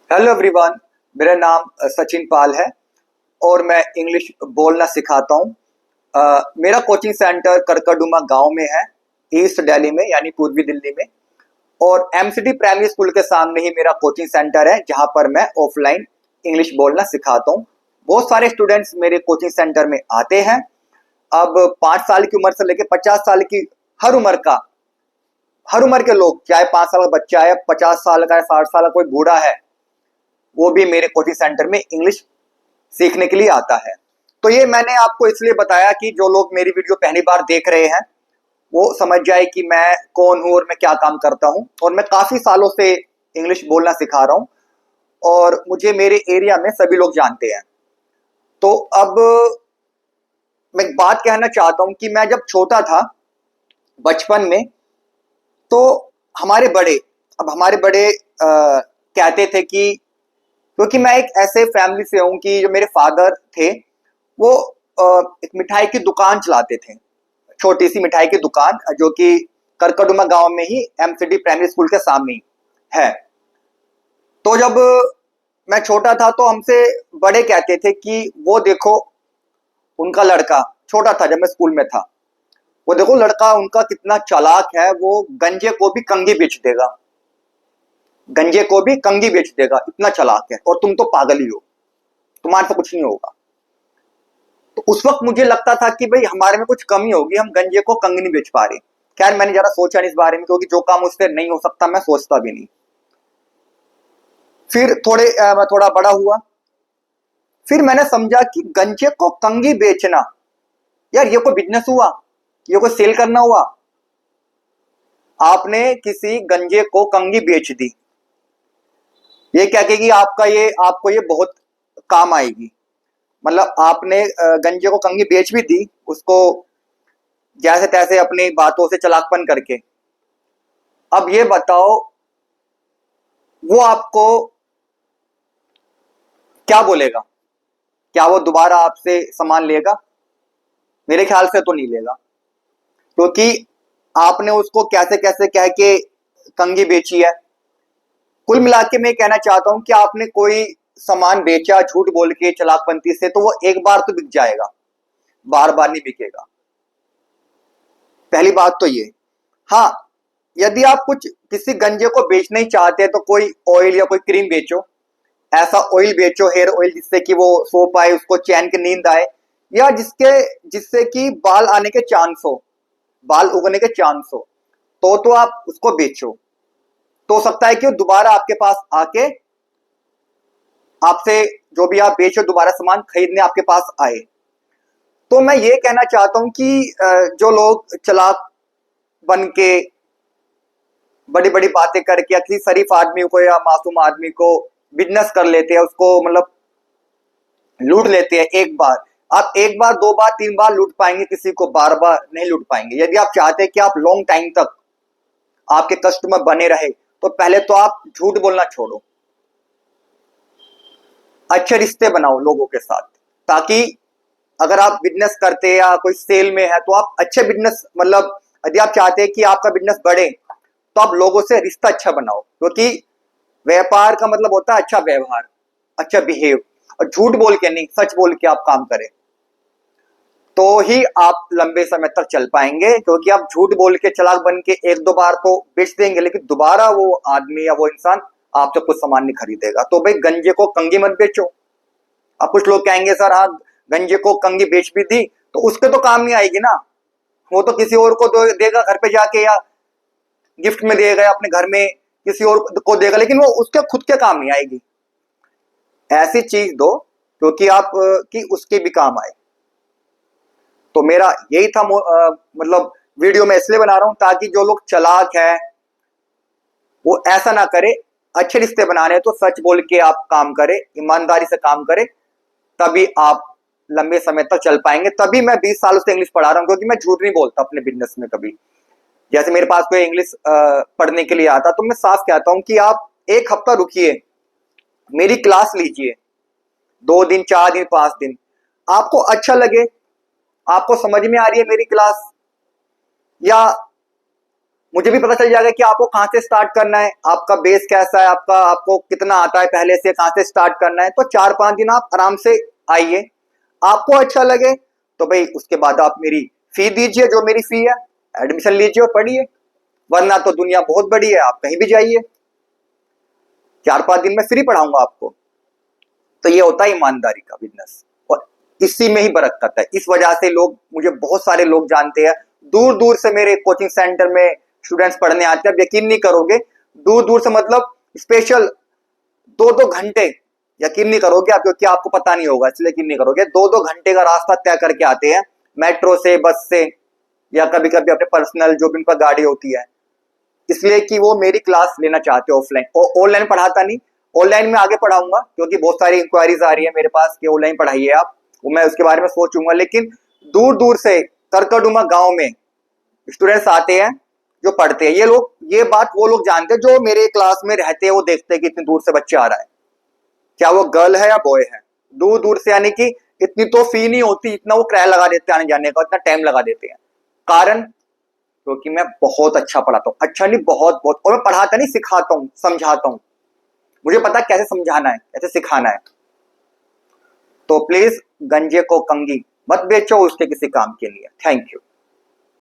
Hello everyone. मेरा नाम सचिन पाल है और मैं इंग्लिश बोलना सिखाता हूँ। मेरा कोचिंग सेंटर करकरडुमा गांव में है, ईस्ट दिल्ली में यानी पूर्वी दिल्ली में। और एमसीडी प्राइमरी स्कूल के सामने ही मेरा कोचिंग सेंटर है जहां पर मैं ऑफलाइन इंग्लिश बोलना सिखाता हूँ। बहुत सारे स्टूडेंट्स मेरे कोचिंग सेंटर में आते हैं। अब 5 साल की उम्र से लेकर 50 साल की हर उम्र का हर उम्र के लोग, चाहे 5 साल का बच्चा है, 50 साल का है, 60 साल का कोई बूढ़ा है, वो भी मेरे कोचिंग सेंटर में इंग्लिश सीखने के लिए आता है। तो ये मैंने आपको इसलिए बताया कि जो लोग मेरी वीडियो पहली बार देख रहे हैं वो समझ जाए कि मैं कौन हूं और मैं क्या काम करता हूं। और मैं काफी सालों से इंग्लिश बोलना सिखा रहा हूं और मुझे मेरे एरिया में सभी लोग जानते हैं। तो अब मैं एक बात कहना चाहता हूं कि मैं जब छोटा था, बचपन में, तो हमारे बड़े अब हमारे बड़े कहते थे कि, क्योंकि मैं एक ऐसे फैमिली से हूं कि जो मेरे फादर थे वो एक मिठाई की दुकान चलाते थे, छोटी सी मिठाई की दुकान जो कि करकरडुमा गांव में ही एमसीडी प्राइमरी स्कूल के सामने ही है। तो जब मैं छोटा था तो हमसे बड़े कहते थे कि वो देखो उनका लड़का, छोटा था जब मैं स्कूल में था, वो देखो लड़का उनका कितना चालाक है, वो गंजे को भी कंगी बेच देगा, गंजे को भी कंगी बेच देगा, इतना चालाक है, और तुम तो पागल ही हो, तुम्हारे से कुछ नहीं होगा। तो उस वक्त मुझे लगता था कि भाई हमारे में कुछ कमी होगी, हम गंजे को कंग नहीं बेच पा रहे। खैर मैंने जरा सोचा नहीं इस बारे में, क्योंकि जो काम उससे नहीं हो सकता मैं सोचता भी नहीं। फिर मैं थोड़ा बड़ा हुआ, फिर मैंने समझा कि गंजे को कंगी बेचना, यार ये कोई बिजनेस हुआ, ये कोई सेल करना हुआ। आपने किसी गंजे को कंगी बेच दी, ये क्या कहेगी आपको ये बहुत काम आएगी। मतलब आपने गंजे को कंगी बेच भी दी उसको, जैसे तैसे अपनी बातों से चलाकपन करके। अब ये बताओ वो आपको क्या बोलेगा? क्या वो दोबारा आपसे सामान लेगा? मेरे ख्याल से तो नहीं लेगा, क्योंकि आपने उसको कैसे कैसे कह के कंगी बेची है। कुल मिला के मैं कहना चाहता हूं कि आपने कोई सामान बेचा झूठ बोल के चलाकपंती से, तो वो एक बार तो बिक जाएगा, बार बार नहीं बिकेगा। पहली बात तो ये। हाँ, यदि आप कुछ किसी गंजे को बेचना ही चाहते हैं तो कोई ऑयल या कोई क्रीम बेचो, ऐसा ऑयल बेचो, हेयर ऑयल, जिससे कि वो सो पाए, उसको चैन की नींद आए, या जिससे कि बाल आने के चांस हो, बाल उगने के चांस हो, तो आप उसको बेचो। तो हो सकता है कि वो दोबारा आपके पास आके आपसे जो भी आप बेचो दोबारा सामान खरीदने आपके पास आए। तो मैं ये कहना चाहता हूं कि जो लोग चालाक बन के बड़ी बड़ी बातें करके या किसी शरीफ आदमी को या मासूम आदमी को बिजनेस कर लेते हैं, उसको मतलब लूट लेते हैं एक बार। आप एक बार, दो बार, तीन बार लूट पाएंगे किसी को, बार बार नहीं लूट पाएंगे। यदि आप चाहते हैं कि आप लॉन्ग टाइम तक आपके कस्टमर बने रहे, तो पहले तो आप झूठ बोलना छोड़ो, अच्छे रिश्ते बनाओ लोगों के साथ, ताकि अगर आप बिजनेस करते हैं या कोई सेल में है तो आप अच्छे बिजनेस, मतलब यदि आप चाहते हैं कि आपका बिजनेस बढ़े तो आप लोगों से रिश्ता अच्छा बनाओ, क्योंकि व्यापार का मतलब होता है अच्छा व्यवहार, अच्छा बिहेव। और झूठ बोल के नहीं, सच बोल के आप काम करें, तो ही आप लंबे समय तक चल पाएंगे। क्योंकि आप झूठ बोल के चालाक बन के एक दो बार तो बेच देंगे, लेकिन दोबारा वो आदमी या वो इंसान आपसे कुछ सामान नहीं खरीदेगा। तो भाई गंजे को कंगी मत बेचो। अब कुछ लोग कहेंगे सर हाँ, गंजे को कंगी बेच भी दी तो उसके तो काम नहीं आएगी ना, वो तो किसी और को देगा घर पे जाके, या गिफ्ट में देगा, या अपने घर में किसी और को देगा, लेकिन वो उसके खुद के काम नहीं आएगी। ऐसी चीज दो क्योंकि आप कि उसके भी काम आए। तो मेरा यही था, मतलब वीडियो में इसलिए बना रहा हूं ताकि जो लोग चालाक है वो ऐसा ना करे। अच्छे रिश्ते बनाने हैं तो सच बोल के आप काम करें, ईमानदारी से काम करें, तभी आप लंबे समय तक चल पाएंगे। तभी मैं 20 सालों से इंग्लिश पढ़ा रहा हूं, क्योंकि मैं झूठ नहीं बोलता अपने बिजनेस में कभी। जैसे मेरे पास कोई इंग्लिश पढ़ने के लिए आता तो मैं साफ कहता हूं कि आप एक हफ्ता रुकिए, मेरी क्लास लीजिए, 2 दिन, 4 दिन, 5 दिन, आपको अच्छा लगे, आपको समझ में आ रही है मेरी क्लास, या मुझे भी पता चल जाएगा कि आपको कहाँ से स्टार्ट करना है, आपका बेस कैसा है, आपको कितना आता है पहले से, कहाँ से स्टार्ट करना है। तो 4-5 दिन आप आराम से आइए, आपको अच्छा लगे तो भाई उसके बाद आप मेरी फी दीजिए, जो मेरी फी है, एडमिशन लीजिए और पढ़िए, वरना तो दुनिया बहुत बड़ी है, आप कहीं भी जाइए, 4-5 दिन में फ्री पढ़ाऊंगा आपको। तो ये होता है ईमानदारी का बिजनेस, और इसी में ही बरकत है। इस वजह से लोग, मुझे बहुत सारे लोग जानते हैं, दूर दूर से मेरे कोचिंग सेंटर में स्टूडेंट्स पढ़ने आते हैं। अब यकीन नहीं करोगे, दूर दूर से मतलब स्पेशल 2-2 घंटे, यकीन नहीं करोगे आप, क्योंकि आपको पता नहीं होगा इसलिए यकीन नहीं करोगे, 2-2 घंटे का रास्ता तय करके आते हैं, मेट्रो से, बस से, या कभी कभी अपने पर्सनल जो भी उनका गाड़ी होती है, इसलिए कि वो मेरी क्लास लेना चाहते हैं ऑफलाइन। और ऑनलाइन पढ़ाता नहीं, ऑनलाइन में आगे पढ़ाऊंगा, क्योंकि बहुत सारी इंक्वायरीज आ रही है मेरे पास कि ऑनलाइन पढ़ाइए आप, वो मैं उसके बारे में सोचूंगा। लेकिन दूर दूर से करकड़ुमा गांव में स्टूडेंट्स आते हैं जो पढ़ते हैं, ये बात वो लोग जानते हैं जो मेरे क्लास में रहते हैं, वो देखते हैं कि इतनी दूर से बच्चे आ रहा है, क्या वो गर्ल है या बॉय है, दूर दूर से, यानी कि इतनी तो फी नहीं होती, इतना वो किराया लगा देते हैं आने जाने का, इतना टाइम लगा देते हैं। कारण, क्योंकि मैं बहुत अच्छा पढ़ाता हूँ, अच्छा नहीं बहुत बहुत, और मैं पढ़ाता नहीं, सिखाता हूँ, समझाता हूँ, मुझे पता है कैसे समझाना है, कैसे सिखाना है। तो प्लीज गंजे को कंगी मत बेचो उसके किसी काम के लिए। Thank you.